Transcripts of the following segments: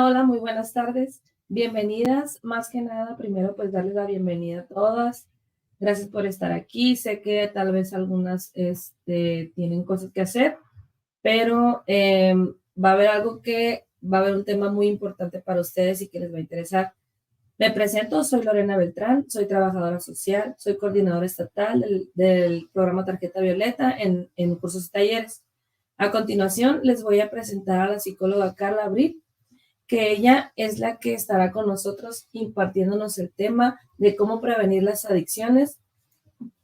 Hola, muy buenas tardes. Bienvenidas. Más que nada, primero pues darles la bienvenida a todas. Gracias por estar aquí. Sé que tal vez algunas tienen cosas que hacer, pero va a haber un tema muy importante para ustedes y que les va a interesar. Me presento, soy Lorena Beltrán, soy trabajadora social, soy coordinadora estatal del programa Tarjeta Violeta en cursos y talleres. A continuación, les voy a presentar a la psicóloga Carla Abril, que ella es la que estará con nosotros impartiéndonos el tema de cómo prevenir las adicciones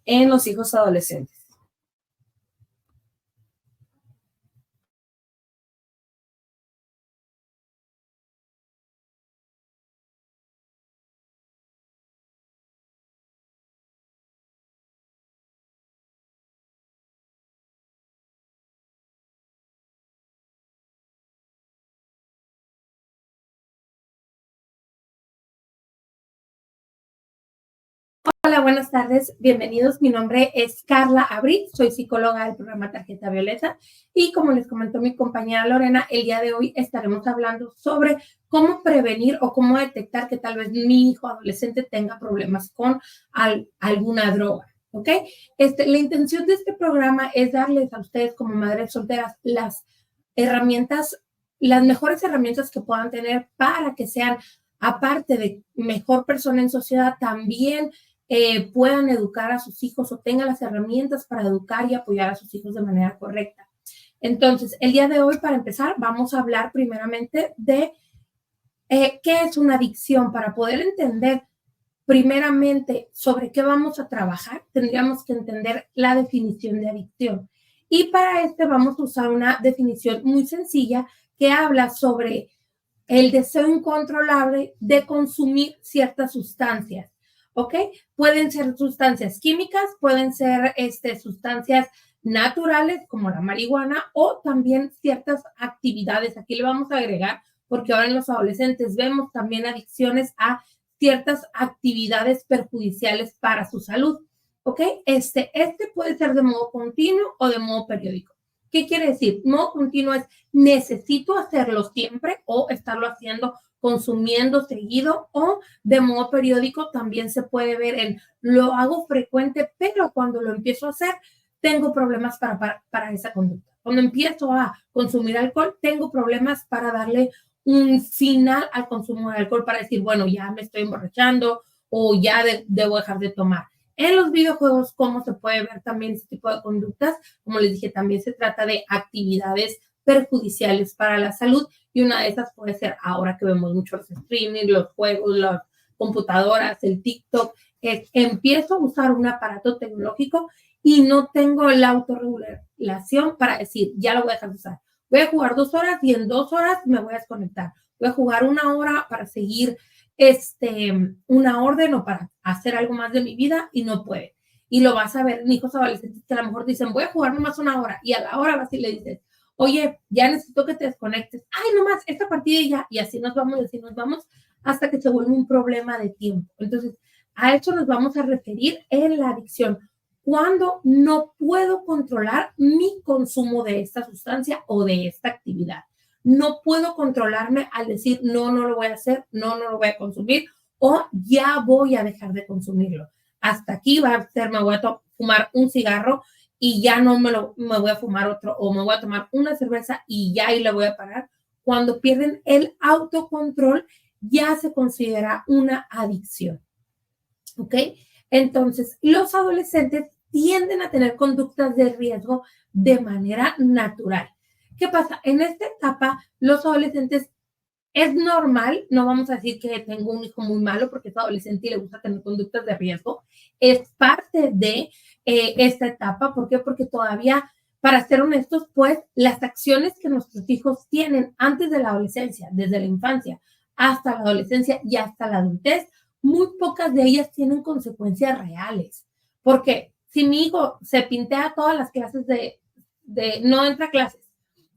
en los hijos adolescentes. Hola, buenas tardes, bienvenidos. Mi nombre es Carla Abril, soy psicóloga del programa Tarjeta Violeta y como les comentó mi compañera Lorena, el día de hoy estaremos hablando sobre cómo prevenir o cómo detectar que tal vez mi hijo adolescente tenga problemas con alguna droga. ¿Ok? La intención de este programa es darles a ustedes como madres solteras las herramientas, las mejores herramientas que puedan tener para que sean, aparte de mejor persona en sociedad, también puedan educar a sus hijos o tengan las herramientas para educar y apoyar a sus hijos de manera correcta. Entonces, el día de hoy, para empezar, vamos a hablar primeramente de qué es una adicción. Para poder entender primeramente sobre qué vamos a trabajar, tendríamos que entender la definición de adicción. Y para vamos a usar una definición muy sencilla que habla sobre el deseo incontrolable de consumir ciertas sustancias. ¿Ok? Pueden ser sustancias químicas, pueden ser sustancias naturales como la marihuana o también ciertas actividades. Aquí le vamos a agregar, porque ahora en los adolescentes vemos también adicciones a ciertas actividades perjudiciales para su salud. ¿Ok? Este puede ser de modo continuo o de modo periódico. ¿Qué quiere decir? Modo continuo es necesito hacerlo siempre o estarlo haciendo consumiendo seguido, o de modo periódico también se puede ver en lo hago frecuente, pero cuando lo empiezo a hacer tengo problemas para esa conducta. Cuando empiezo a consumir alcohol, tengo problemas para darle un final al consumo de alcohol, para decir, bueno, ya me estoy emborrachando o ya debo dejar de tomar. En los videojuegos, ¿cómo se puede ver también este tipo de conductas? Como les dije, también se trata de actividades perjudiciales para la salud y una de esas puede ser, ahora que vemos muchos streaming, los juegos, las computadoras, el TikTok, es empiezo a usar un aparato tecnológico y no tengo la autorregulación para decir, ya lo voy a dejar de usar. Voy a jugar 2 horas y en 2 horas me voy a desconectar. Voy a jugar 1 hora para seguir una orden o para hacer algo más de mi vida y no puede. Y lo vas a ver en hijos adolescentes que a lo mejor dicen, voy a jugar nomás 1 hora y a la hora vas y le dices, oye, ya necesito que te desconectes. Ay, nomás, esta partida y ya. Y así nos vamos hasta que se vuelve un problema de tiempo. Entonces, a esto nos vamos a referir en la adicción. Cuando no puedo controlar mi consumo de esta sustancia o de esta actividad. No puedo controlarme al decir, no, no lo voy a hacer, no, no lo voy a consumir o ya voy a dejar de consumirlo. Hasta aquí va a ser, me voy a fumar un cigarro y ya no me voy a fumar otro o me voy a tomar una cerveza y ya ahí la voy a parar. Cuando pierden el autocontrol, ya se considera una adicción. ¿Ok? Entonces, los adolescentes tienden a tener conductas de riesgo de manera natural. ¿Qué pasa? En esta etapa, los adolescentes es normal, no vamos a decir que tengo un hijo muy malo porque es adolescente y le gusta tener conductas de riesgo, es parte de esta etapa. ¿Por qué? Porque todavía, para ser honestos, pues las acciones que nuestros hijos tienen antes de la adolescencia, desde la infancia hasta la adolescencia y hasta la adultez, muy pocas de ellas tienen consecuencias reales. Porque si mi hijo se pintea todas las clases no entra a clases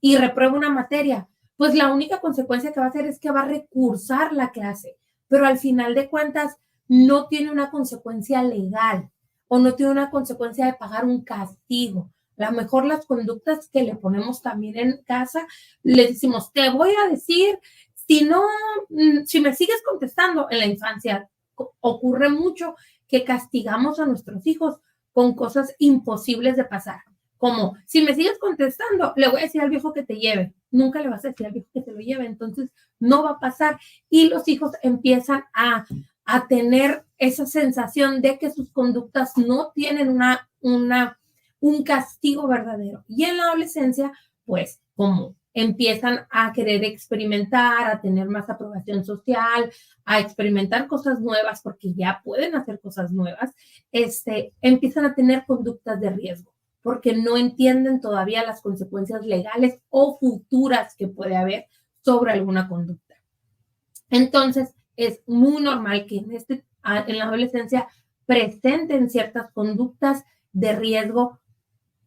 y reprueba una materia, pues la única consecuencia que va a hacer es que va a recursar la clase, pero al final de cuentas no tiene una consecuencia legal o no tiene una consecuencia de pagar un castigo. A lo mejor las conductas que le ponemos también en casa, le decimos, te voy a decir Si no, si me sigues contestando en la infancia, ocurre mucho que castigamos a nuestros hijos con cosas imposibles de pasar. Como, si me sigues contestando, le voy a decir al viejo que te lleve. Nunca le vas a decir al viejo que te lo lleve, entonces no va a pasar. Y los hijos empiezan a tener esa sensación de que sus conductas no tienen un castigo verdadero. Y en la adolescencia, pues, como empiezan a querer experimentar, a tener más aprobación social, a experimentar cosas nuevas, porque ya pueden hacer cosas nuevas, empiezan a tener conductas de riesgo, porque no entienden todavía las consecuencias legales o futuras que puede haber sobre alguna conducta. Entonces, es muy normal que en la adolescencia presenten ciertas conductas de riesgo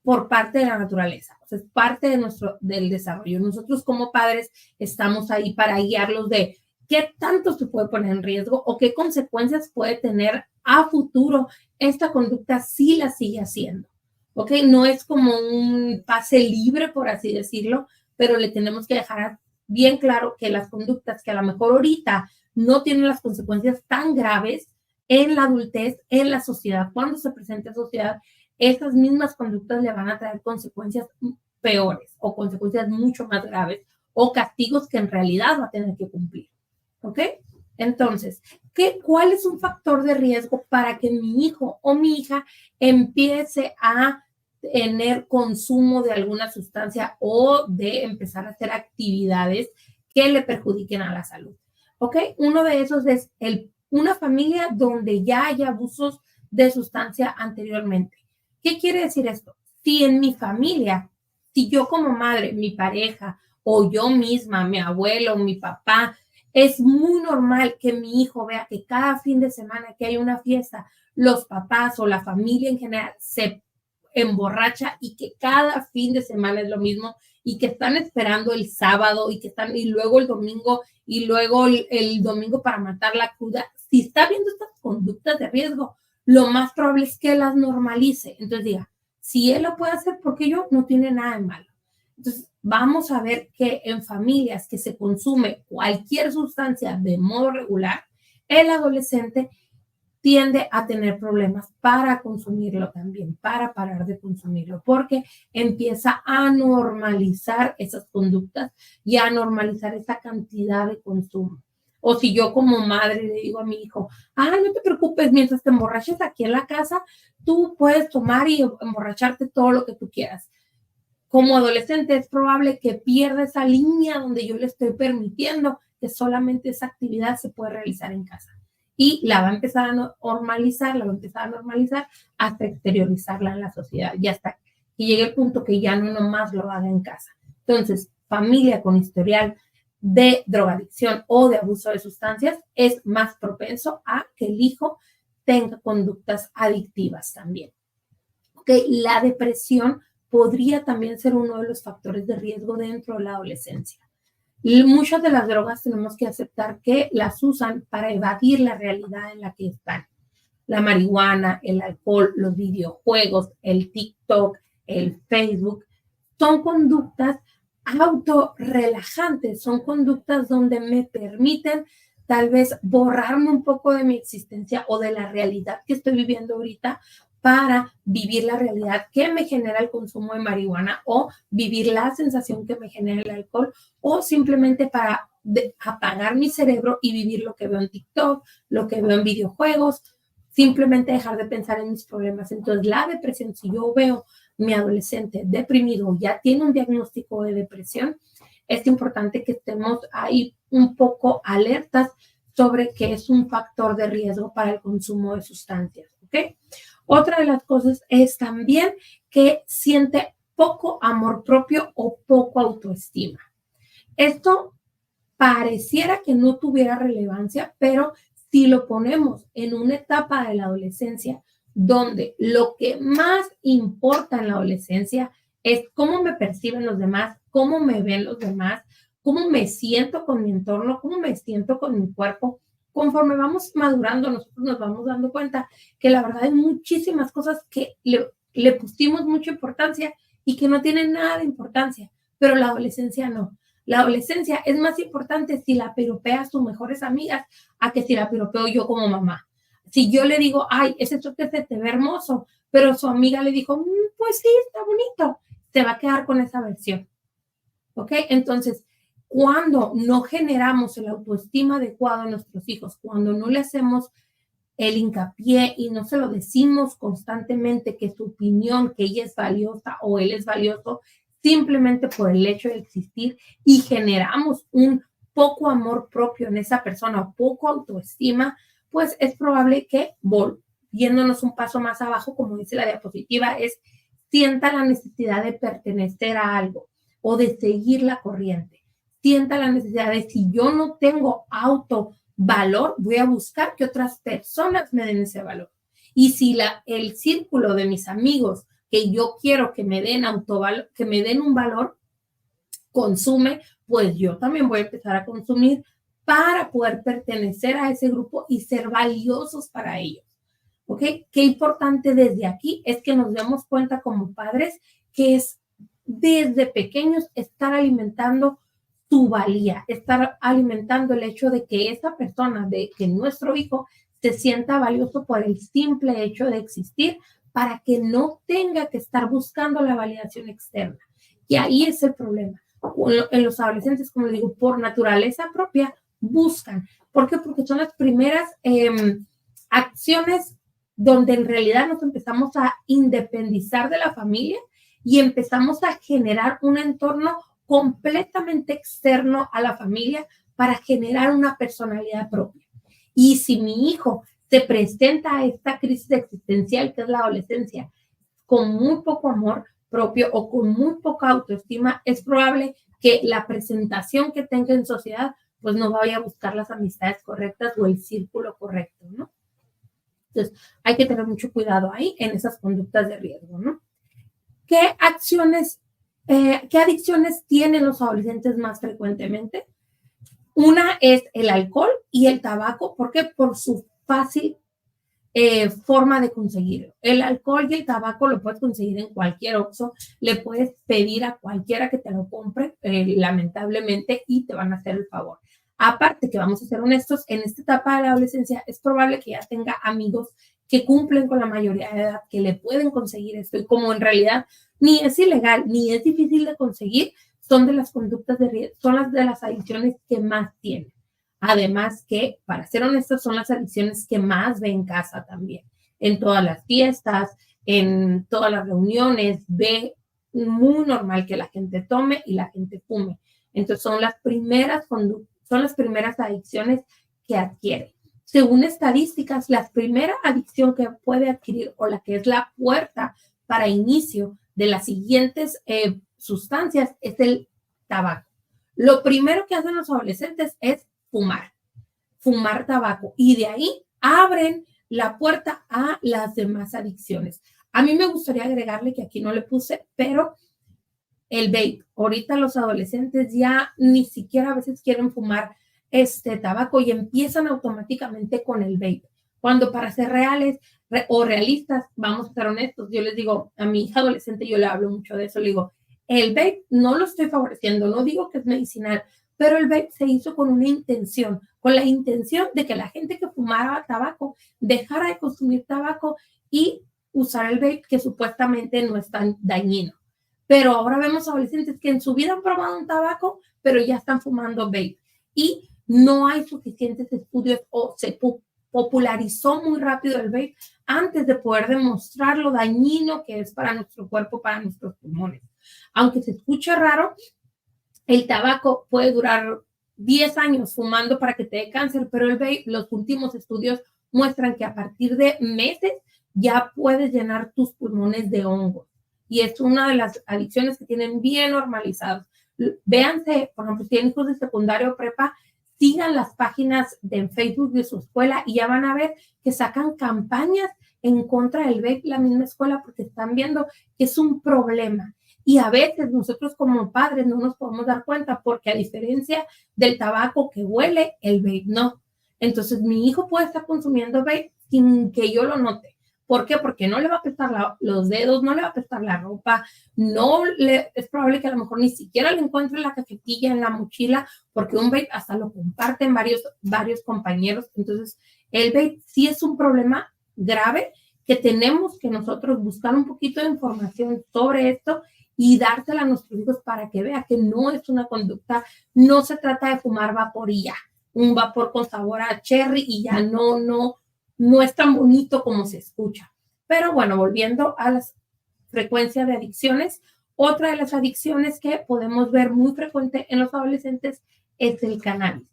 por parte de la naturaleza. O sea, es parte del desarrollo. Nosotros como padres estamos ahí para guiarlos de qué tanto se puede poner en riesgo o qué consecuencias puede tener a futuro esta conducta si la sigue haciendo. ¿Ok? No es como un pase libre, por así decirlo, pero le tenemos que dejar bien claro que las conductas que a lo mejor ahorita no tienen las consecuencias tan graves en la adultez, en la sociedad, cuando se presente a sociedad, esas mismas conductas le van a traer consecuencias peores o consecuencias mucho más graves o castigos que en realidad va a tener que cumplir. ¿Ok? Entonces, ¿cuál es un factor de riesgo para que mi hijo o mi hija empiece a tener consumo de alguna sustancia o de empezar a hacer actividades que le perjudiquen a la salud? ¿Ok? Uno de esos es una familia donde ya hay abusos de sustancia anteriormente. ¿Qué quiere decir esto? Si en mi familia, si yo como madre, mi pareja o yo misma, mi abuelo, mi papá, es muy normal que mi hijo vea que cada fin de semana que hay una fiesta, los papás o la familia en general se emborracha y que cada fin de semana es lo mismo y que están esperando el sábado y luego el domingo y luego el domingo para matar la cruda. Si está viendo estas conductas de riesgo, lo más probable es que las normalice. Entonces diga, si él lo puede hacer, ¿por qué yo? No tiene nada de malo. Entonces vamos a ver que en familias que se consume cualquier sustancia de modo regular, el adolescente tiende a tener problemas para consumirlo también, para parar de consumirlo, porque empieza a normalizar esas conductas y a normalizar esa cantidad de consumo. O si yo como madre le digo a mi hijo, no te preocupes, mientras te emborraches aquí en la casa, tú puedes tomar y emborracharte todo lo que tú quieras. Como adolescente es probable que pierda esa línea donde yo le estoy permitiendo que solamente esa actividad se puede realizar en casa. Y la va a empezar a normalizar hasta exteriorizarla en la sociedad y hasta que llegue el punto que ya no nomás lo haga en casa. Entonces, familia con historial de drogadicción o de abuso de sustancias es más propenso a que el hijo tenga conductas adictivas también. Okay, la depresión podría también ser uno de los factores de riesgo dentro de la adolescencia. Y muchas de las drogas tenemos que aceptar que las usan para evadir la realidad en la que están. La marihuana, el alcohol, los videojuegos, el TikTok, el Facebook, son conductas autorrelajantes, son conductas donde me permiten tal vez borrarme un poco de mi existencia o de la realidad que estoy viviendo ahorita para vivir la realidad que me genera el consumo de marihuana o vivir la sensación que me genera el alcohol o simplemente para apagar mi cerebro y vivir lo que veo en TikTok, lo que veo en videojuegos, simplemente dejar de pensar en mis problemas. Entonces, la depresión, si yo veo mi adolescente deprimido o ya tiene un diagnóstico de depresión, es importante que estemos ahí un poco alertas sobre que es un factor de riesgo para el consumo de sustancias, ¿ok? Otra de las cosas es también que siente poco amor propio o poco autoestima. Esto pareciera que no tuviera relevancia, pero si lo ponemos en una etapa de la adolescencia donde lo que más importa en la adolescencia es cómo me perciben los demás, cómo me ven los demás, cómo me siento con mi entorno, cómo me siento con mi cuerpo. Conforme vamos madurando, nosotros nos vamos dando cuenta que la verdad hay muchísimas cosas que le pusimos mucha importancia y que no tienen nada de importancia, pero la adolescencia no. La adolescencia es más importante si la piropea a sus mejores amigas a que si la piropeo yo como mamá. Si yo le digo, ay, ese choque se te ve hermoso, pero su amiga le dijo, pues sí, está bonito, se va a quedar con esa versión. ¿Ok? Entonces, cuando no generamos el autoestima adecuado a nuestros hijos, cuando no le hacemos el hincapié y no se lo decimos constantemente que su opinión, que ella es valiosa o él es valioso, simplemente por el hecho de existir y generamos un poco amor propio en esa persona o poco autoestima, pues es probable que, viéndonos un paso más abajo, como dice la diapositiva, es sienta la necesidad de pertenecer a algo o de seguir la corriente. Sienta la necesidad de si yo no tengo autovalor, voy a buscar que otras personas me den ese valor. Y si el círculo de mis amigos que yo quiero que me den autovalor, que me den un valor, consume, pues yo también voy a empezar a consumir para poder pertenecer a ese grupo y ser valiosos para ellos. ¿Ok? Qué importante desde aquí es que nos demos cuenta como padres que es desde pequeños estar alimentando tu valía, estar alimentando el hecho de que esa persona, de que nuestro hijo se sienta valioso por el simple hecho de existir para que no tenga que estar buscando la validación externa. Y ahí es el problema. En los adolescentes, como digo, por naturaleza propia, buscan. ¿Por qué? Porque son las primeras acciones donde en realidad nos empezamos a independizar de la familia y empezamos a generar un entorno completamente externo a la familia para generar una personalidad propia. Y si mi hijo se presenta a esta crisis existencial que es la adolescencia con muy poco amor propio o con muy poca autoestima, es probable que la presentación que tenga en sociedad pues no vaya a buscar las amistades correctas o el círculo correcto, ¿no? Entonces, hay que tener mucho cuidado ahí en esas conductas de riesgo, ¿no? ¿Qué adicciones tienen los adolescentes más frecuentemente? Una es el alcohol y el tabaco. ¿Por qué? Por su fácil forma de conseguirlo. El alcohol y el tabaco lo puedes conseguir en cualquier Oxxo, le puedes pedir a cualquiera que te lo compre, lamentablemente, y te van a hacer el favor. Aparte que vamos a ser honestos, en esta etapa de la adolescencia es probable que ya tenga amigos que cumplen con la mayoría de edad, que le pueden conseguir esto, y como en realidad ni es ilegal, ni es difícil de conseguir, son de las conductas de riesgo, son las de las adicciones que más tienen. Además que, para ser honestos, son las adicciones que más ve en casa también. En todas las fiestas, en todas las reuniones, ve muy normal que la gente tome y la gente fume. Entonces, son las primeras adicciones que adquiere. Según estadísticas, la primera adicción que puede adquirir o la que es la puerta para inicio de las siguientes sustancias es el tabaco. Lo primero que hacen los adolescentes es fumar tabaco, y de ahí abren la puerta a las demás adicciones. A mí me gustaría agregarle, que aquí no le puse, pero el vape. Ahorita los adolescentes ya ni siquiera a veces quieren fumar tabaco y empiezan automáticamente con el vape. Cuando, para ser reales o realistas, vamos a ser honestos, yo les digo, a mi hija adolescente yo le hablo mucho de eso, le digo, el vape no lo estoy favoreciendo, no digo que es medicinal, pero el vape se hizo con una intención, con la intención de que la gente que fumaba tabaco dejara de consumir tabaco y usar el vape, que supuestamente no es tan dañino. Pero ahora vemos adolescentes que en su vida han probado un tabaco, pero ya están fumando vape. Y no hay suficientes estudios, o se popularizó muy rápido el vape antes de poder demostrar lo dañino que es para nuestro cuerpo, para nuestros pulmones. Aunque se escuche raro, el tabaco puede durar 10 años fumando para que te dé cáncer, pero el vape, los últimos estudios muestran que a partir de meses ya puedes llenar tus pulmones de hongos. Y es una de las adicciones que tienen bien normalizadas. Véanse, por ejemplo, si tienen hijos de secundaria o prepa, sigan las páginas de Facebook de su escuela y ya van a ver que sacan campañas en contra del vape, la misma escuela, porque están viendo que es un problema. Y a veces nosotros como padres no nos podemos dar cuenta, porque a diferencia del tabaco que huele, el vape no. Entonces mi hijo puede estar consumiendo vape sin que yo lo note, ¿Por qué? Porque no le va a apestar los dedos, no le va a apestar la ropa, es probable que a lo mejor ni siquiera le encuentre la cajetilla en la mochila, porque un vape hasta lo comparten varios compañeros. Entonces, el vape sí es un problema grave que tenemos que nosotros buscar un poquito de información sobre esto y dársela a nuestros hijos para que vean que no es una conducta, no se trata de fumar vapor y ya, un vapor con sabor a cherry y ya no es tan bonito como se escucha. Pero bueno, volviendo a las frecuencias de adicciones, otra de las adicciones que podemos ver muy frecuente en los adolescentes es el cannabis.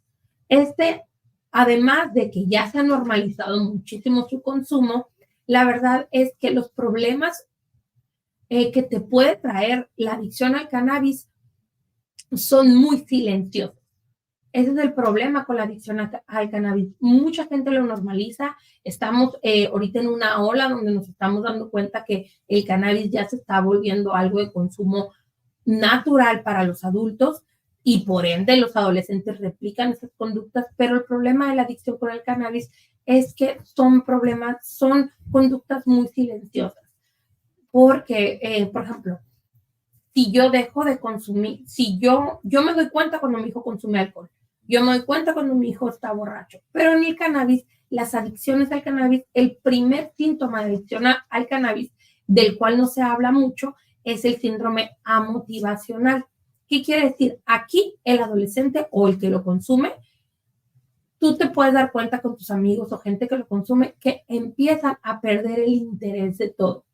Además de que ya se ha normalizado muchísimo su consumo, la verdad es que los problemas que te puede traer la adicción al cannabis son muy silenciosos. Ese es el problema con la adicción al cannabis. Mucha gente lo normaliza. Estamos ahorita en una ola donde nos estamos dando cuenta que el cannabis ya se está volviendo algo de consumo natural para los adultos y por ende los adolescentes replican esas conductas, pero el problema de la adicción con el cannabis es que son conductas muy silenciosas. Porque, por ejemplo, si yo dejo de consumir, si yo me doy cuenta cuando mi hijo consume alcohol, yo me doy cuenta cuando mi hijo está borracho, pero en el cannabis, las adicciones al cannabis, el primer síntoma de adicción al cannabis, del cual no se habla mucho, es el síndrome amotivacional. ¿Qué quiere decir? Aquí el adolescente o el que lo consume, tú te puedes dar cuenta con tus amigos o gente que lo consume que empiezan a perder el interés de todo.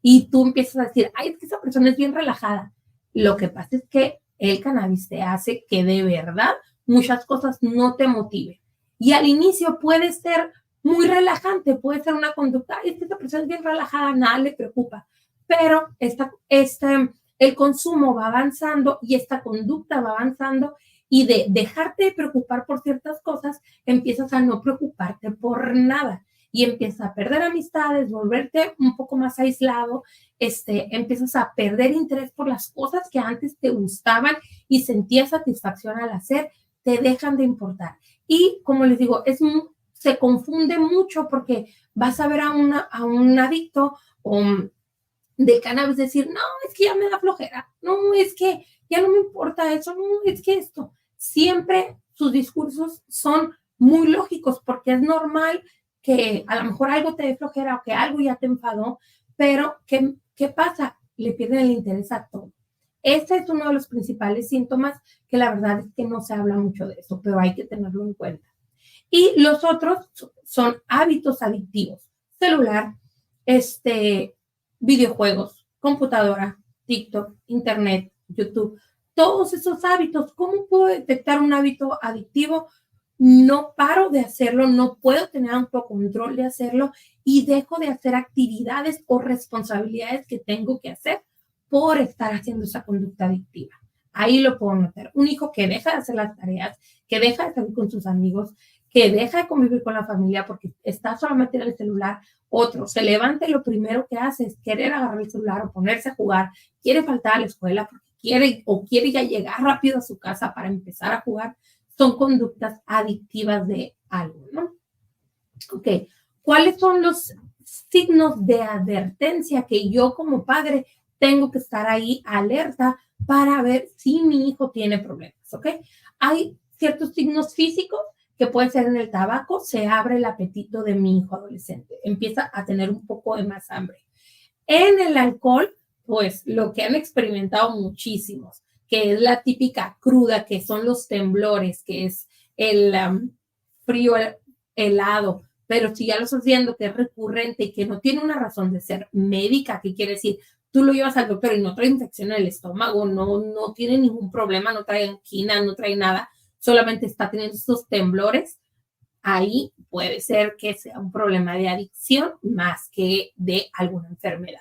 Y tú empiezas a decir, ay, es que esa persona es bien relajada. Lo que pasa es que el cannabis te hace que de verdad muchas cosas no te motiven. Y al inicio puede ser muy relajante, puede ser una conducta, ay, es que esa persona es bien relajada, nada le preocupa. Pero el consumo va avanzando y esta conducta va avanzando y de dejarte de preocupar por ciertas cosas, empiezas a no preocuparte por nada y empiezas a perder amistades, volverte un poco más aislado, empiezas a perder interés por las cosas que antes te gustaban y sentías satisfacción al hacer, te dejan de importar. Y como les digo, se confunde mucho porque vas a ver a un adicto del cannabis decir, no, es que ya me da flojera, no, es que ya no me importa eso, no, es que esto. Siempre sus discursos son muy lógicos porque es normal que a lo mejor algo te dé flojera o que algo ya te enfadó, pero ¿qué pasa? Le pierden el interés a todo. Este es uno de los principales síntomas que la verdad es que no se habla mucho de eso, pero hay que tenerlo en cuenta. Y los otros son hábitos adictivos, celular, videojuegos, computadora, TikTok, internet, YouTube, todos esos hábitos. ¿Cómo puedo detectar un hábito adictivo? No paro de hacerlo, no puedo tener autocontrol de hacerlo y dejo de hacer actividades o responsabilidades que tengo que hacer por estar haciendo esa conducta adictiva. Ahí lo puedo notar. Un hijo que deja de hacer las tareas, que deja de salir con sus amigos, que deja de convivir con la familia porque está solamente en el celular. Otro se levanta y lo primero que hace es querer agarrar el celular o ponerse a jugar, quiere faltar a la escuela porque quiere ya llegar rápido a su casa para empezar a jugar. Son conductas adictivas de algo, ¿no? Ok, ¿cuáles son los signos de advertencia que yo como padre tengo que estar ahí alerta para ver si mi hijo tiene problemas? Ok, hay ciertos signos físicos que pueden ser en el tabaco, se abre el apetito de mi hijo adolescente, empieza a tener un poco de más hambre. En el alcohol, pues lo que han experimentado muchísimos, que es la típica cruda, que son los temblores, que es el frío helado, pero si ya lo estás viendo que es recurrente y que no tiene una razón de ser médica, que quiere decir, tú lo llevas al doctor y no trae infección en el estómago, no tiene ningún problema, no trae angina, no trae nada, solamente está teniendo estos temblores, ahí puede ser que sea un problema de adicción más que de alguna enfermedad.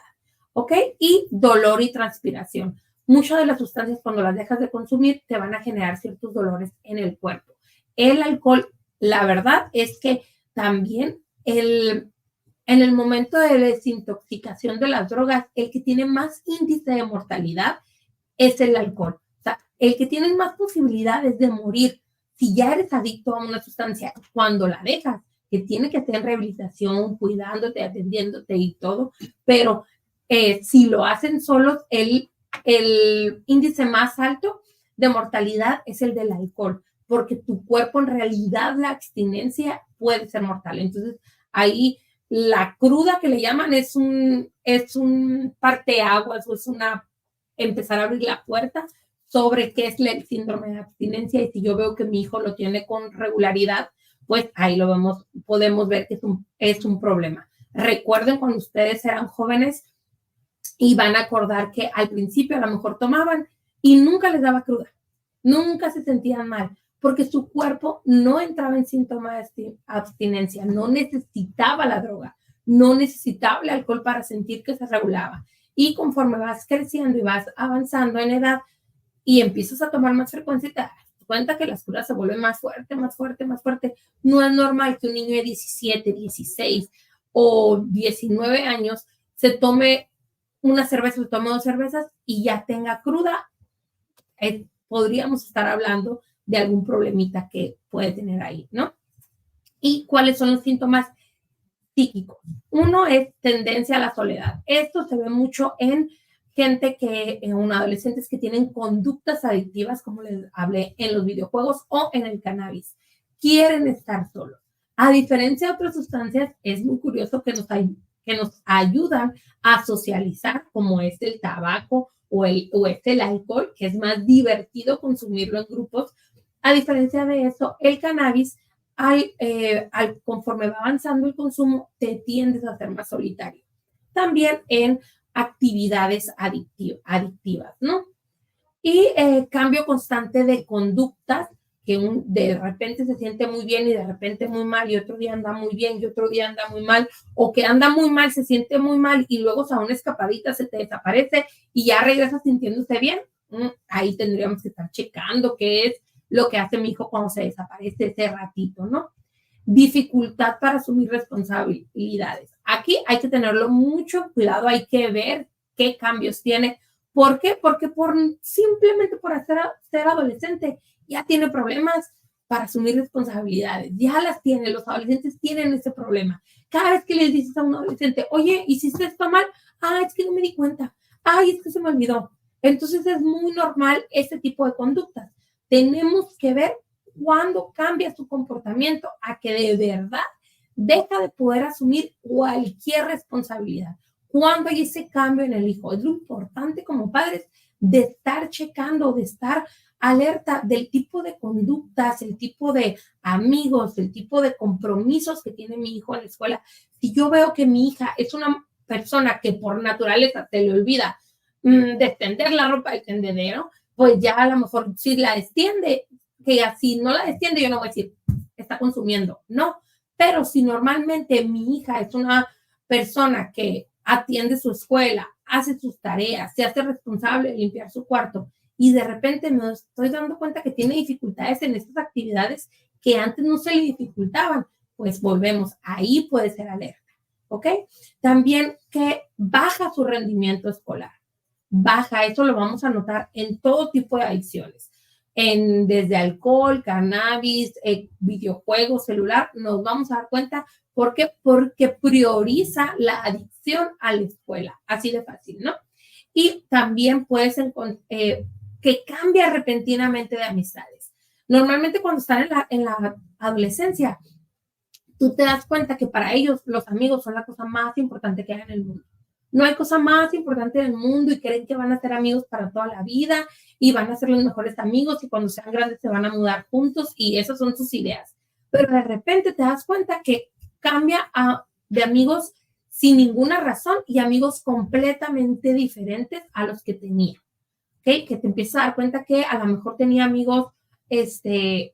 ¿Ok? Y dolor y transpiración. Muchas de las sustancias cuando las dejas de consumir te van a generar ciertos dolores en el cuerpo. El alcohol, la verdad es que también en el momento de desintoxicación de las drogas, el que tiene más índice de mortalidad es el alcohol. O sea, el que tiene más posibilidades de morir si ya eres adicto a una sustancia cuando la dejas que tiene que estar en rehabilitación, cuidándote, atendiéndote y todo, pero si lo hacen solos, el índice más alto de mortalidad es el del alcohol, porque tu cuerpo en realidad la abstinencia puede ser mortal. Entonces, ahí la cruda que le llaman es un parteaguas o es empezar a abrir la puerta sobre qué es el síndrome de abstinencia, y si yo veo que mi hijo lo tiene con regularidad, pues ahí podemos ver que es un problema. Recuerden cuando ustedes eran jóvenes y van a acordar que al principio a lo mejor tomaban y nunca les daba cruda, nunca se sentían mal, porque su cuerpo no entraba en síntomas de abstinencia, no necesitaba la droga, no necesitaba el alcohol para sentir que se regulaba. Y conforme vas creciendo y vas avanzando en edad y empiezas a tomar más frecuencia, te das cuenta que las curas se vuelven más fuerte, más fuerte, más fuerte. No es normal que un niño de 17, 16 o 19 años se tome una cerveza, se tome 2 cervezas y ya tenga cruda. Podríamos estar hablando de algún problemita que puede tener ahí, ¿no? ¿Y cuáles son los síntomas psíquicos? Uno es tendencia a la soledad. Esto se ve mucho en gente adolescentes que tienen conductas adictivas, como les hablé, en los videojuegos o en el cannabis. Quieren estar solos. A diferencia de otras sustancias, es muy curioso que nos ayudan a socializar, como es el tabaco o es el alcohol, que es más divertido consumirlo en grupos. A diferencia de eso, el cannabis, conforme va avanzando el consumo, te tiendes a ser más solitario. También en actividades adictivas, ¿no? Y cambio constante de conductas, que de repente se siente muy bien y de repente muy mal, y otro día anda muy bien y otro día anda muy mal, o que anda muy mal, se siente muy mal y luego a una escapadita se te desaparece y ya regresas sintiéndose bien. Ahí tendríamos que estar checando qué es lo que hace mi hijo cuando se desaparece ese ratito, ¿no? Dificultad para asumir responsabilidades. Aquí hay que tenerlo mucho cuidado, hay que ver qué cambios tiene. ¿Por qué? Porque simplemente por ser adolescente ya tiene problemas para asumir responsabilidades, ya las tiene, los adolescentes tienen ese problema. Cada vez que les dices a un adolescente, oye, ¿hiciste esto mal? Es que no me di cuenta, es que se me olvidó. Entonces es muy normal este tipo de conductas. Tenemos que ver cuándo cambia su comportamiento a que de verdad deja de poder asumir cualquier responsabilidad. Cuando hay ese cambio en el hijo, es lo importante como padres de estar checando, de estar alerta del tipo de conductas, el tipo de amigos, el tipo de compromisos que tiene mi hijo en la escuela. Si yo veo que mi hija es una persona que por naturaleza se le olvida de extender la ropa del tendedero, pues ya a lo mejor si la extiende, que así no la extiende, yo no voy a decir, está consumiendo, no. Pero si normalmente mi hija es una persona que atiende su escuela, hace sus tareas, se hace responsable de limpiar su cuarto y de repente me estoy dando cuenta que tiene dificultades en estas actividades que antes no se le dificultaban, pues volvemos, ahí puede ser alerta, ¿ok? También que baja su rendimiento escolar, baja, eso lo vamos a notar en todo tipo de adicciones, desde alcohol, cannabis, videojuegos, celular, nos vamos a dar cuenta. ¿Por qué? Porque prioriza la adicción a la escuela, así de fácil, ¿no? Y también puedes que cambia repentinamente de amistades. Normalmente cuando están en la adolescencia, tú te das cuenta que para ellos los amigos son la cosa más importante que hay en el mundo. No hay cosa más importante en el mundo y creen que van a ser amigos para toda la vida y van a ser los mejores amigos y cuando sean grandes se van a mudar juntos y esas son sus ideas. Pero de repente te das cuenta que cambia de amigos sin ninguna razón y amigos completamente diferentes a los que tenía. ¿Okay? Que te empiezas a dar cuenta que a lo mejor tenía amigos que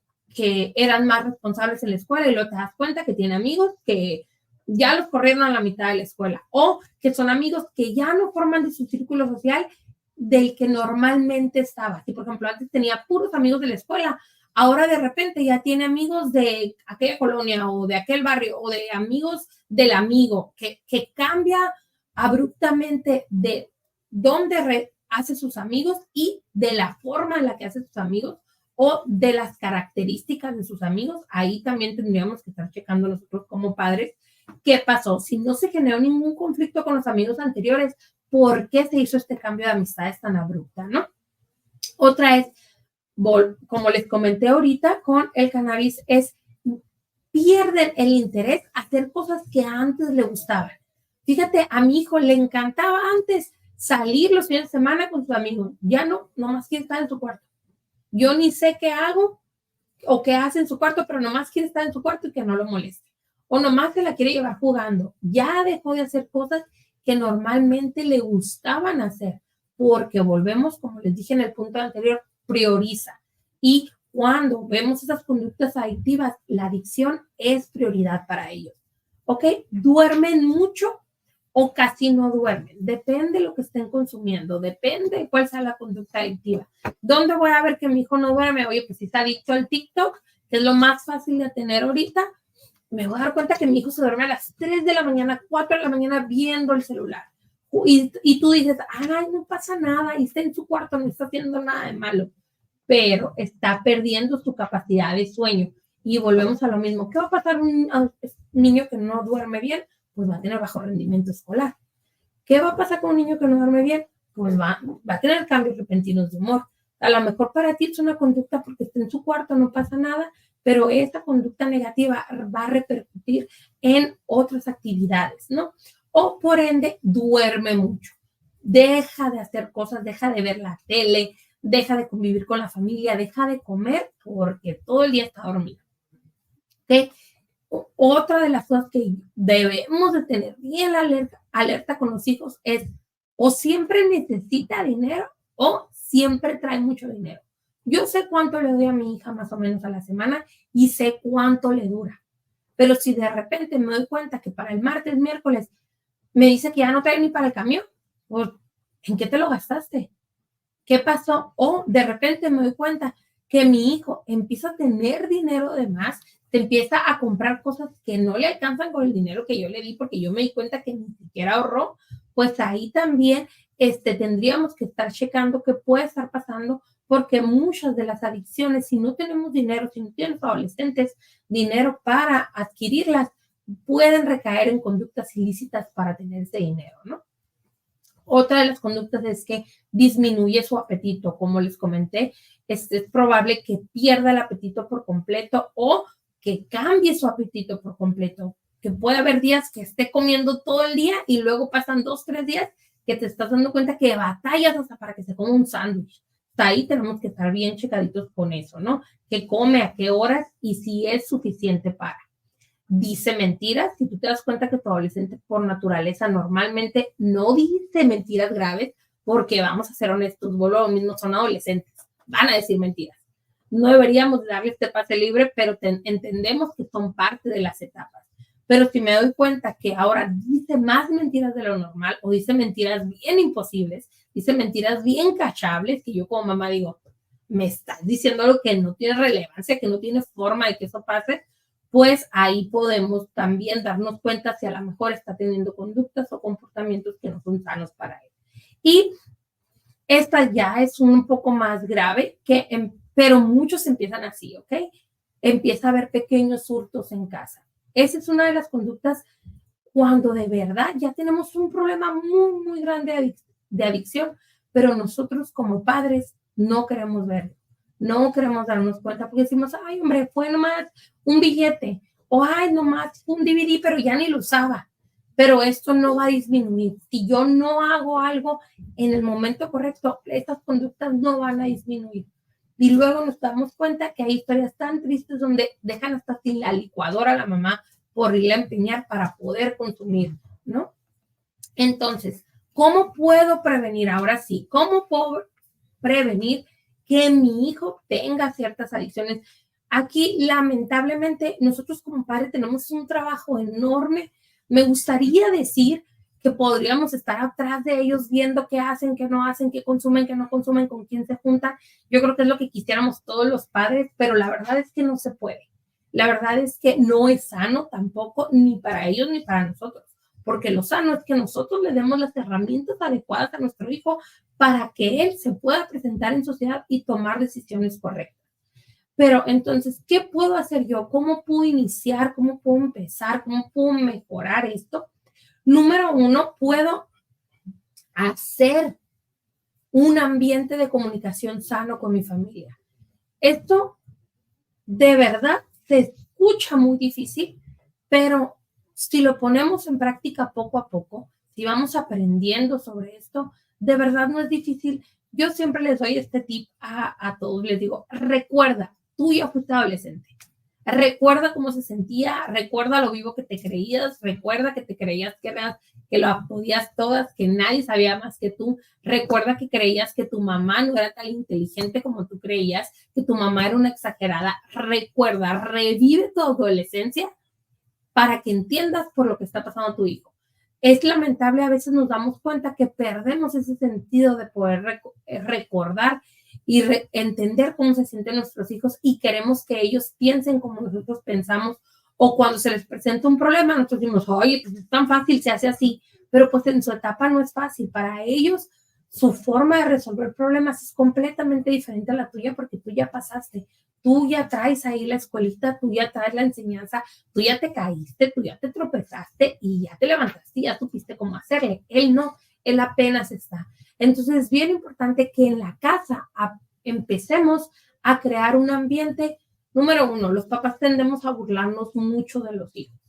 eran más responsables en la escuela y luego te das cuenta que tiene amigos que ya los corrieron a la mitad de la escuela o que son amigos que ya no forman de su círculo social del que normalmente estaba. Si, por ejemplo, antes tenía puros amigos de la escuela, ahora de repente ya tiene amigos de aquella colonia o de aquel barrio o de amigos del amigo, que cambia abruptamente de dónde hace sus amigos y de la forma en la que hace sus amigos o de las características de sus amigos. Ahí también tendríamos que estar checando nosotros como padres qué pasó. Si no se generó ningún conflicto con los amigos anteriores, ¿por qué se hizo este cambio de amistades tan abrupta, no? Otra es, como les comenté ahorita, con el cannabis es pierden el interés a hacer cosas que antes le gustaban. Fíjate, a mi hijo le encantaba antes salir los fines de semana con sus amigos. Ya no, nomás quiere estar en su cuarto. Yo ni sé qué hago o qué hace en su cuarto, pero nomás quiere estar en su cuarto y que no lo moleste. O nomás se la quiere llevar jugando. Ya dejó de hacer cosas que normalmente le gustaban hacer, porque volvemos, como les dije en el punto anterior, prioriza. Y cuando vemos esas conductas adictivas, la adicción es prioridad para ellos. ¿Ok? Duermen mucho o casi no duermen. Depende de lo que estén consumiendo, depende de cuál sea la conducta adictiva. ¿Dónde voy a ver que mi hijo no duerme? Oye, pues si está adicto al TikTok, que es lo más fácil de tener ahorita, me voy a dar cuenta que mi hijo se duerme a las 3 de la mañana, 4 de la mañana viendo el celular. Y tú dices, ay, no pasa nada, y está en su cuarto, no está haciendo nada de malo, pero está perdiendo su capacidad de sueño. Y volvemos a lo mismo. ¿Qué va a pasar a un niño que no duerme bien? Pues va a tener bajo rendimiento escolar. ¿Qué va a pasar con un niño que no duerme bien? Pues va a tener cambios repentinos de humor. A lo mejor para ti es una conducta porque está en su cuarto, no pasa nada, pero esta conducta negativa va a repercutir en otras actividades, ¿no? O por ende, duerme mucho. Deja de hacer cosas, deja de ver la tele, deja de convivir con la familia, deja de comer porque todo el día está dormido. ¿Okay? Otra de las cosas que debemos de tener bien alerta con los hijos es o siempre necesita dinero o siempre trae mucho dinero. Yo sé cuánto le doy a mi hija más o menos a la semana y sé cuánto le dura. Pero si de repente me doy cuenta que para el martes, miércoles, me dice que ya no trae ni para el camión, pues, ¿en qué te lo gastaste? ¿Qué pasó? O de repente me doy cuenta que mi hijo empieza a tener dinero de más, te empieza a comprar cosas que no le alcanzan con el dinero que yo le di porque yo me di cuenta que ni siquiera ahorró, pues ahí también tendríamos que estar checando qué puede estar pasando porque muchas de las adicciones, si no tenemos dinero, si no tienen adolescentes dinero para adquirirlas, pueden recaer en conductas ilícitas para tener ese dinero, ¿no? Otra de las conductas es que disminuye su apetito. Como les comenté, es probable que pierda el apetito por completo o que cambie su apetito por completo. Que puede haber días que esté comiendo todo el día y luego pasan 2, 3 días que te estás dando cuenta que batallas hasta para que se coma un sándwich. Hasta ahí tenemos que estar bien checaditos con eso, ¿no? Que come, a qué horas y si es suficiente para. Dice mentiras, si tú te das cuenta que tu adolescente por naturaleza normalmente no dice mentiras graves, porque vamos a ser honestos, vuelvo a lo mismo, son adolescentes, van a decir mentiras. No deberíamos darle este pase libre, pero entendemos que son parte de las etapas. Pero si me doy cuenta que ahora dice más mentiras de lo normal o dice mentiras bien imposibles, dice mentiras bien cachables, que yo como mamá digo, me estás diciendo algo que no tiene relevancia, que no tiene forma de que eso pase, pues ahí podemos también darnos cuenta si a lo mejor está teniendo conductas o comportamientos que no son sanos para él. Y esta ya es un poco más grave, pero muchos empiezan así, ¿ok? Empieza a haber pequeños hurtos en casa. Esa es una de las conductas cuando de verdad ya tenemos un problema muy, muy grande de adicción, pero nosotros como padres no queremos verlo. No queremos darnos cuenta porque decimos, ay, hombre, fue nomás un billete o ay, nomás un DVD, pero ya ni lo usaba. Pero esto no va a disminuir. Si yo no hago algo en el momento correcto, estas conductas no van a disminuir. Y luego nos damos cuenta que hay historias tan tristes donde dejan hasta sin la licuadora a la mamá por irla a empeñar para poder consumir, ¿no? Entonces, ¿cómo puedo prevenir? Ahora sí, ¿cómo puedo prevenir que mi hijo tenga ciertas adicciones? Aquí, lamentablemente, nosotros como padres tenemos un trabajo enorme. Me gustaría decir que podríamos estar atrás de ellos viendo qué hacen, qué no hacen, qué consumen, qué no consumen, con quién se juntan. Yo creo que es lo que quisiéramos todos los padres, pero la verdad es que no se puede. La verdad es que no es sano tampoco, ni para ellos ni para nosotros, porque lo sano es que nosotros le demos las herramientas adecuadas a nuestro hijo para que él se pueda presentar en sociedad y tomar decisiones correctas. Pero entonces, ¿qué puedo hacer yo? ¿Cómo puedo iniciar? ¿Cómo puedo empezar? ¿Cómo puedo mejorar esto? Número uno, puedo hacer un ambiente de comunicación sano con mi familia. Esto de verdad se escucha muy difícil, pero si lo ponemos en práctica poco a poco, si vamos aprendiendo sobre esto, de verdad no es difícil. Yo siempre les doy este tip a todos, les digo, recuerda, tú ya fuiste adolescente. Recuerda cómo se sentía, recuerda lo vivo que te creías, recuerda que te creías que lo podías todas, que nadie sabía más que tú. Recuerda que creías que tu mamá no era tan inteligente como tú creías, que tu mamá era una exagerada. Recuerda, revive tu adolescencia para que entiendas por lo que está pasando a tu hijo. Es lamentable, a veces nos damos cuenta que perdemos ese sentido de poder recordar y entender cómo se sienten nuestros hijos y queremos que ellos piensen como nosotros pensamos, o cuando se les presenta un problema, nosotros decimos, oye, pues es tan fácil, se hace así, pero pues en su etapa no es fácil. Para ellos, su forma de resolver problemas es completamente diferente a la tuya porque tú ya pasaste, tú ya traes ahí la escuelita, tú ya traes la enseñanza, tú ya te caíste, tú ya te tropezaste y ya te levantaste y ya supiste cómo hacerle. Él no, él apenas está. Entonces es bien importante que en la casa empecemos a crear un ambiente. Número uno, los papás tendemos a burlarnos mucho de los hijos.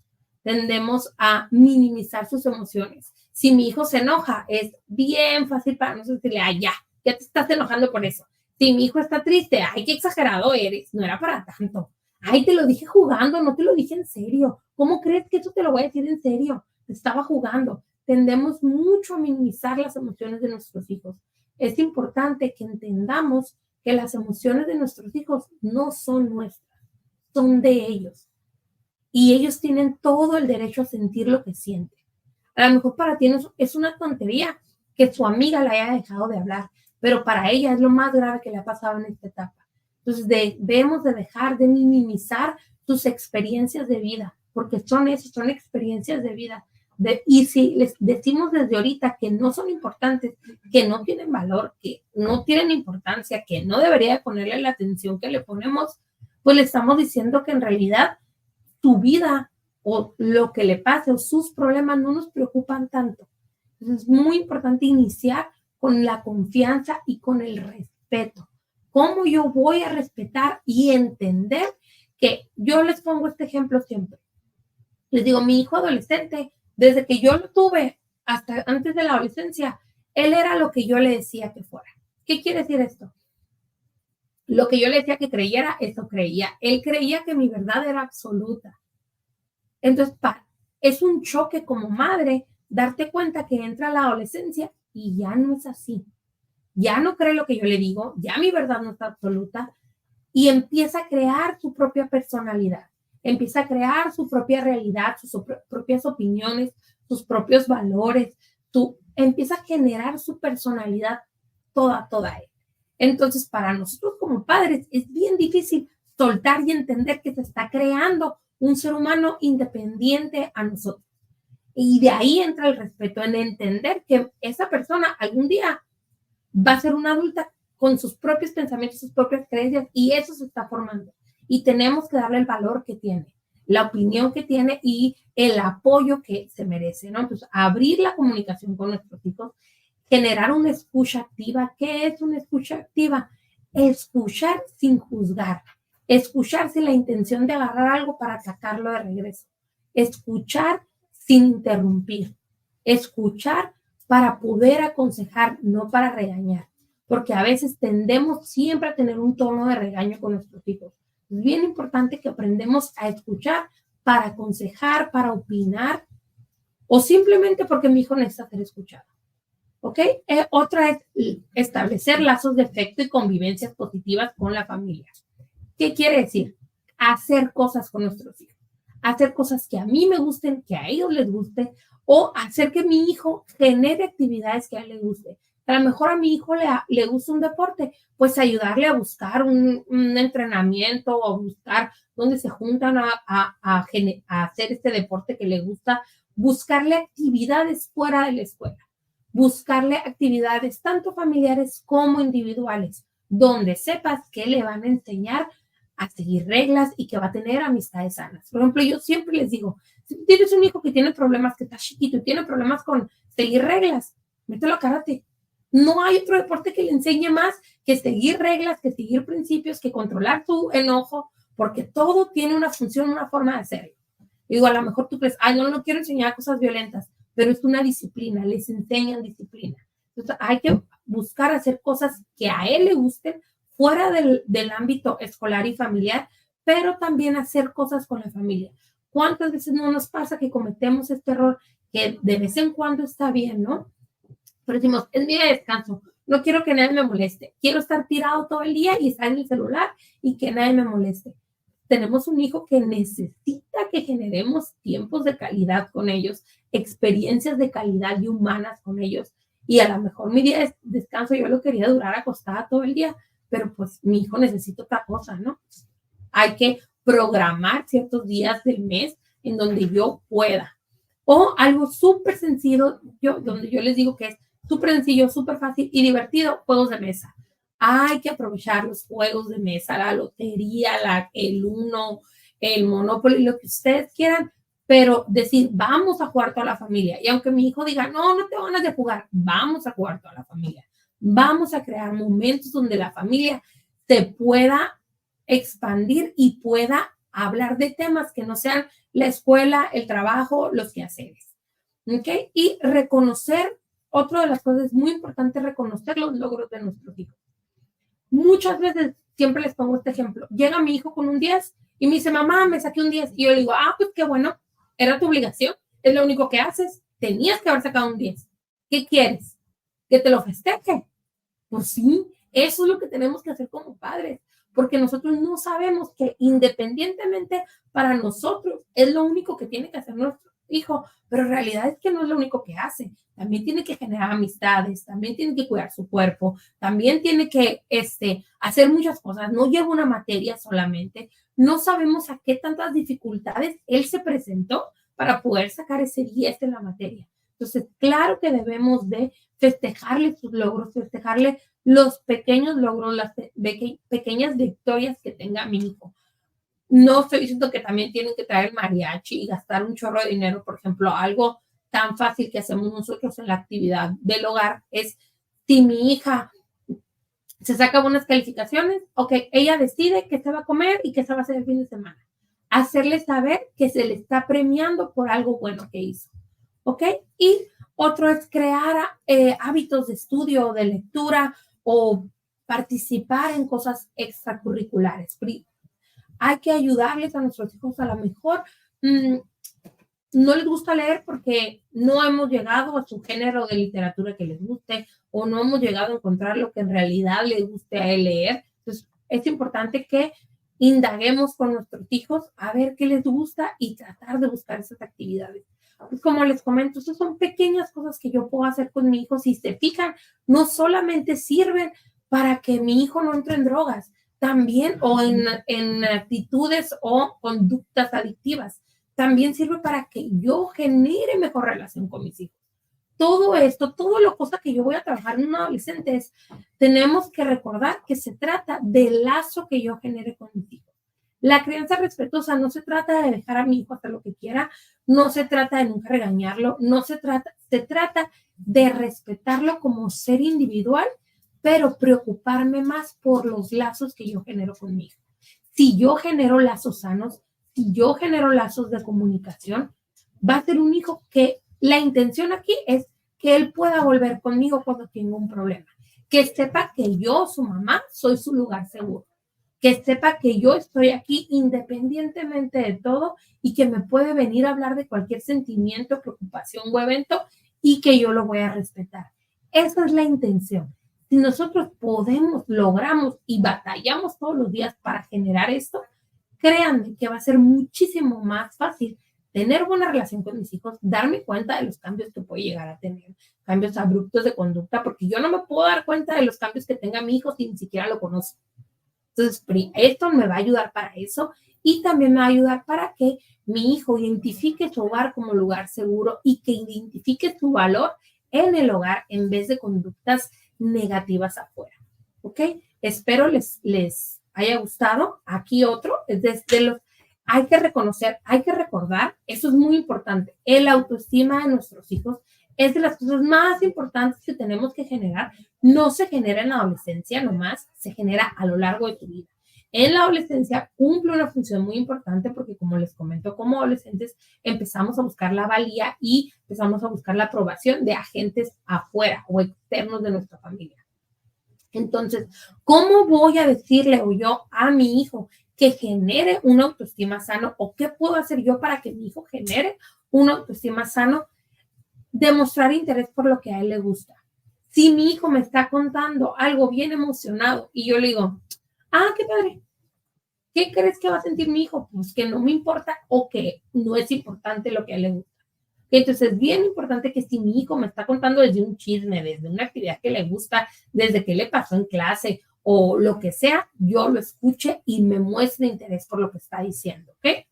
Tendemos a minimizar sus emociones. Si mi hijo se enoja, es bien fácil para nosotros decirle, ay, ya te estás enojando por eso. Si mi hijo está triste, ay, qué exagerado eres, no era para tanto. Ay, te lo dije jugando, no te lo dije en serio. ¿Cómo crees que eso te lo voy a decir en serio? Te estaba jugando. Tendemos mucho a minimizar las emociones de nuestros hijos. Es importante que entendamos que las emociones de nuestros hijos no son nuestras, son de ellos. Y ellos tienen todo el derecho a sentir lo que sienten. A lo mejor para ti es una tontería que su amiga le haya dejado de hablar, pero para ella es lo más grave que le ha pasado en esta etapa. Entonces debemos de dejar de minimizar sus experiencias de vida, porque son experiencias de vida. Y si les decimos desde ahorita que no son importantes, que no tienen valor, que no tienen importancia, que no debería ponerle la atención que le ponemos, pues le estamos diciendo que en realidad tu vida o lo que le pase o sus problemas no nos preocupan tanto. Entonces es muy importante iniciar con la confianza y con el respeto. ¿Cómo yo voy a respetar y entender que yo les pongo este ejemplo siempre? Les digo, mi hijo adolescente, desde que yo lo tuve hasta antes de la adolescencia, él era lo que yo le decía que fuera. ¿Qué quiere decir esto? Lo que yo le decía que creyera, eso creía. Él creía que mi verdad era absoluta. Entonces, es un choque como madre darte cuenta que entra la adolescencia y ya no es así. Ya no cree lo que yo le digo, ya mi verdad no está absoluta y empieza a crear su propia personalidad, empieza a crear su propia realidad, sus propias opiniones, sus propios valores, empieza a generar su personalidad toda él. Entonces, para nosotros como padres es bien difícil soltar y entender que se está creando un ser humano independiente a nosotros. Y de ahí entra el respeto, en entender que esa persona algún día va a ser una adulta con sus propios pensamientos, sus propias creencias, y eso se está formando. Y tenemos que darle el valor que tiene, la opinión que tiene y el apoyo que se merece, ¿no? Entonces, abrir la comunicación con nuestros hijos, generar una escucha activa. ¿Qué es una escucha activa? Escuchar sin juzgar, escuchar sin la intención de agarrar algo para sacarlo de regreso, escuchar sin interrumpir, escuchar para poder aconsejar, no para regañar, porque a veces tendemos siempre a tener un tono de regaño con nuestros hijos. Es bien importante que aprendamos a escuchar para aconsejar, para opinar, o simplemente porque mi hijo necesita ser escuchado. ¿Ok? Otra es establecer lazos de afecto y convivencias positivas con la familia. ¿Qué quiere decir? Hacer cosas con nuestros hijos. Hacer cosas que a mí me gusten, que a ellos les guste, o hacer que mi hijo genere actividades que a él le guste. A lo mejor a mi hijo le gusta un deporte, pues ayudarle a buscar un entrenamiento o buscar dónde se juntan a hacer este deporte que le gusta, buscarle actividades fuera de la escuela, buscarle actividades tanto familiares como individuales, donde sepas que le van a enseñar a seguir reglas y que va a tener amistades sanas. Por ejemplo, yo siempre les digo, si tienes un hijo que tiene problemas, que está chiquito y tiene problemas con seguir reglas, mételo a karate. No hay otro deporte que le enseñe más que seguir reglas, que seguir principios, que controlar tu enojo, porque todo tiene una función, una forma de hacerlo. Digo, a lo mejor tú crees, ay, no quiero enseñar cosas violentas, pero es una disciplina, les enseñan disciplina. Entonces, hay que buscar hacer cosas que a él le gusten fuera del ámbito escolar y familiar, pero también hacer cosas con la familia. ¿Cuántas veces no nos pasa que cometemos este error que de vez en cuando está bien, ¿no? Pero decimos, es mi día de descanso, no quiero que nadie me moleste, quiero estar tirado todo el día y estar en el celular y que nadie me moleste. Tenemos un hijo que necesita que generemos tiempos de calidad con ellos, experiencias de calidad y humanas con ellos. Y a lo mejor mi día de descanso yo lo quería durar acostada todo el día, pero pues mi hijo necesita otra cosa, ¿no? Hay que programar ciertos días del mes en donde yo pueda. O algo súper sencillo, donde yo les digo que es súper sencillo, súper fácil y divertido, juegos de mesa. Hay que aprovechar los juegos de mesa, la lotería, el Uno, el Monopoly, lo que ustedes quieran, pero decir, vamos a jugar toda la familia. Y aunque mi hijo diga, no tengo ganas de jugar, vamos a jugar toda la familia. Vamos a crear momentos donde la familia se pueda expandir y pueda hablar de temas que no sean la escuela, el trabajo, los quehaceres. ¿Ok? Y reconocer, otra de las cosas es muy importante, reconocer los logros de nuestros hijos. Muchas veces, siempre les pongo este ejemplo, llega mi hijo con un 10 y me dice, mamá, me saqué un 10. Y yo le digo, pues qué bueno, era tu obligación, es lo único que haces, tenías que haber sacado un 10. ¿Qué quieres? ¿Que te lo festeje? Pues sí, eso es lo que tenemos que hacer como padres, porque nosotros no sabemos que independientemente para nosotros es lo único que tiene que hacer nuestro hijo, pero en realidad es que no es lo único que hace. También tiene que generar amistades, también tiene que cuidar su cuerpo, también tiene que hacer muchas cosas. No lleva una materia solamente. No sabemos a qué tantas dificultades él se presentó para poder sacar ese 10 en la materia. Entonces, claro que debemos de festejarle sus logros, festejarle los pequeños logros, las pequeñas victorias que tenga mi hijo. No estoy diciendo que también tienen que traer mariachi y gastar un chorro de dinero. Por ejemplo, algo tan fácil que hacemos nosotros en la actividad del hogar es, si mi hija se saca buenas calificaciones, ok, ella decide qué se va a comer y qué se va a hacer el fin de semana. Hacerle saber que se le está premiando por algo bueno que hizo. ¿Ok? Y otro es crear hábitos de estudio o de lectura o participar en cosas extracurriculares. Hay que ayudarles a nuestros hijos, a lo mejor no les gusta leer porque no hemos llegado a su género de literatura que les guste o no hemos llegado a encontrar lo que en realidad les guste a él leer. Entonces, es importante que indaguemos con nuestros hijos a ver qué les gusta y tratar de buscar esas actividades. Pues como les comento, esas son pequeñas cosas que yo puedo hacer con mi hijo. Si se fijan, no solamente sirven para que mi hijo no entre en drogas, también o en actitudes o conductas adictivas. También sirve para que yo genere mejor relación con mis hijos. Todo esto, todo lo cosa que yo voy a trabajar en un adolescente es, tenemos que recordar que se trata del lazo que yo genere con mis hijos. La crianza respetuosa no se trata de dejar a mi hijo hacer lo que quiera, no se trata de nunca regañarlo, se trata de respetarlo como ser individual, pero preocuparme más por los lazos que yo genero con mi hijo. Si yo genero lazos sanos, si yo genero lazos de comunicación, va a ser un hijo que la intención aquí es que él pueda volver conmigo cuando tenga un problema, que sepa que yo, su mamá, soy su lugar seguro, que sepa que yo estoy aquí independientemente de todo y que me puede venir a hablar de cualquier sentimiento, preocupación o evento y que yo lo voy a respetar. Esa es la intención. Si nosotros logramos y batallamos todos los días para generar esto, créanme que va a ser muchísimo más fácil tener buena relación con mis hijos, darme cuenta de los cambios que puede llegar a tener, cambios abruptos de conducta, porque yo no me puedo dar cuenta de los cambios que tenga mi hijo si ni siquiera lo conozco. Entonces, esto me va a ayudar para eso y también me va a ayudar para que mi hijo identifique su hogar como lugar seguro y que identifique su valor en el hogar en vez de conductas negativas afuera. ¿Ok? Espero les haya gustado. Aquí otro es de los, hay que reconocer, hay que recordar, eso es muy importante. El autoestima de nuestros hijos es de las cosas más importantes que tenemos que generar. No se genera en la adolescencia nomás, se genera a lo largo de tu vida. En la adolescencia cumple una función muy importante porque, como les comento, como adolescentes empezamos a buscar la valía y empezamos a buscar la aprobación de agentes afuera o externos de nuestra familia. Entonces, ¿cómo voy a decirle yo a mi hijo que genere una autoestima sano o qué puedo hacer yo para que mi hijo genere una autoestima sano? Demostrar interés por lo que a él le gusta. Si mi hijo me está contando algo bien emocionado y yo le digo, qué padre, ¿qué crees que va a sentir mi hijo? Pues que no me importa o que no es importante lo que a él le gusta. Entonces es bien importante que si mi hijo me está contando desde un chisme, desde una actividad que le gusta, desde qué le pasó en clase o lo que sea, yo lo escuche y me muestre interés por lo que está diciendo, ¿ok?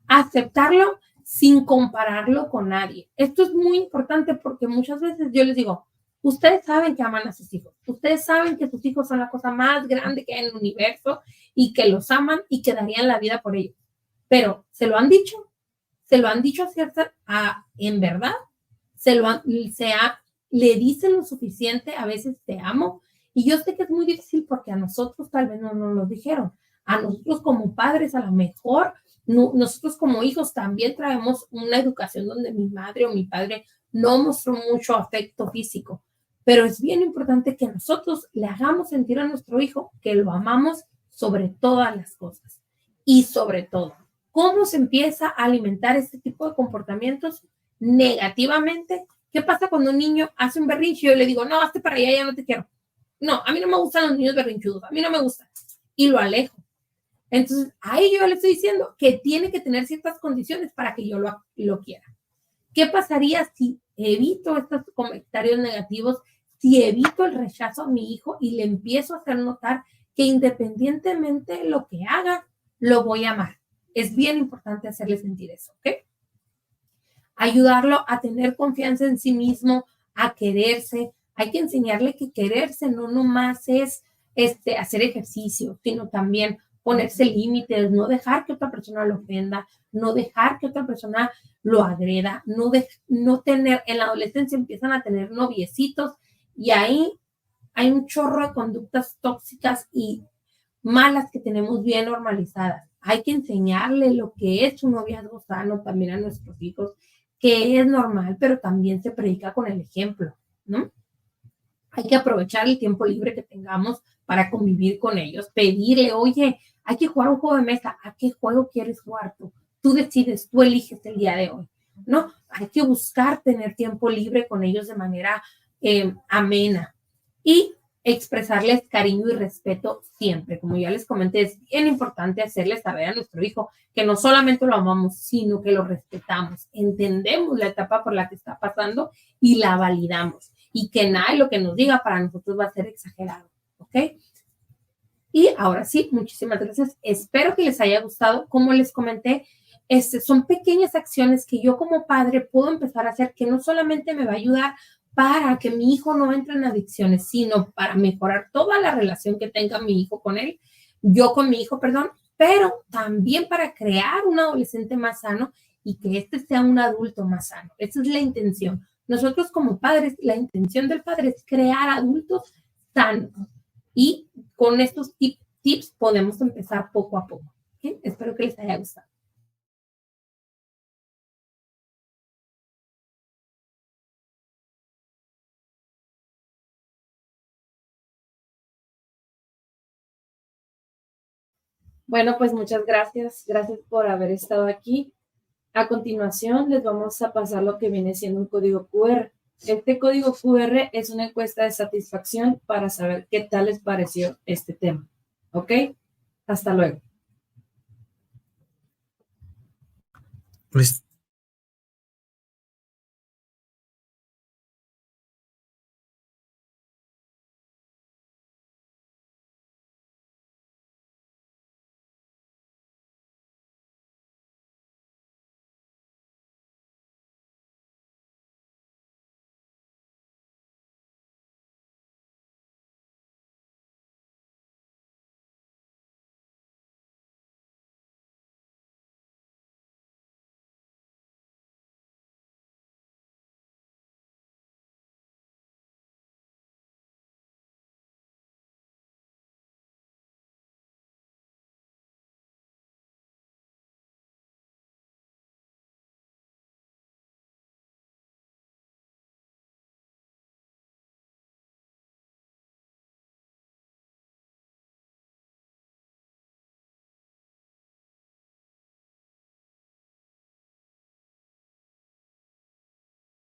Aceptarlo sin compararlo con nadie. Esto es muy importante porque muchas veces yo les digo, ustedes saben que aman a sus hijos, ustedes saben que sus hijos son la cosa más grande que hay en el universo y que los aman y que darían la vida por ellos. Pero, ¿se lo han dicho? ¿Se lo han dicho en verdad? ¿Le dicen lo suficiente? A veces te amo. Y yo sé que es muy difícil porque a nosotros tal vez no nos lo dijeron. A nosotros como padres a lo mejor, nosotros como hijos también traemos una educación donde mi madre o mi padre no mostró mucho afecto físico. Pero es bien importante que nosotros le hagamos sentir a nuestro hijo que lo amamos sobre todas las cosas. Y sobre todo, ¿cómo se empieza a alimentar este tipo de comportamientos negativamente? ¿Qué pasa cuando un niño hace un berrinche y yo le digo, no, hazte para allá, ya no te quiero? No, a mí no me gustan los niños berrinchudos, a mí no me gustan. Y lo alejo. Entonces, ahí yo le estoy diciendo que tiene que tener ciertas condiciones para que yo lo quiera. ¿Qué pasaría si evito estos comentarios negativos, si evito el rechazo a mi hijo y le empiezo a hacer notar que independientemente de lo que haga, lo voy a amar? Es bien importante hacerle sentir eso, ¿ok? Ayudarlo a tener confianza en sí mismo, a quererse. Hay que enseñarle que quererse no nomás es hacer ejercicio, sino también ponerse límites, no dejar que otra persona lo ofenda, no dejar que otra persona lo agreda, no tener, en la adolescencia empiezan a tener noviecitos y ahí hay un chorro de conductas tóxicas y malas que tenemos bien normalizadas. Hay que enseñarle lo que es un noviazgo sano también a nuestros hijos, que es normal, pero también se predica con el ejemplo, ¿no? Hay que aprovechar el tiempo libre que tengamos para convivir con ellos, pedirle, oye, hay que jugar un juego de mesa, ¿a qué juego quieres jugar tú? Tú decides, tú eliges el día de hoy, ¿no? Hay que buscar tener tiempo libre con ellos de manera amena y expresarles cariño y respeto siempre. Como ya les comenté, es bien importante hacerles saber a nuestro hijo que no solamente lo amamos, sino que lo respetamos, entendemos la etapa por la que está pasando y la validamos. Y que nada de lo que nos diga para nosotros va a ser exagerado, ¿ok? Y ahora sí, muchísimas gracias. Espero que les haya gustado. Como les comenté, son pequeñas acciones que yo como padre puedo empezar a hacer que no solamente me va a ayudar para que mi hijo no entre en adicciones, sino para mejorar toda la relación que tenga mi hijo con él, yo con mi hijo, perdón, pero también para crear un adolescente más sano y que sea un adulto más sano. Esa es la intención. Nosotros como padres, la intención del padre es crear adultos sanos y con estos tips podemos empezar poco a poco. ¿Okay? Espero que les haya gustado. Bueno, pues muchas gracias. Gracias por haber estado aquí. A continuación, les vamos a pasar lo que viene siendo un código QR. Este código QR es una encuesta de satisfacción para saber qué tal les pareció este tema. ¿Ok? Hasta luego. Pues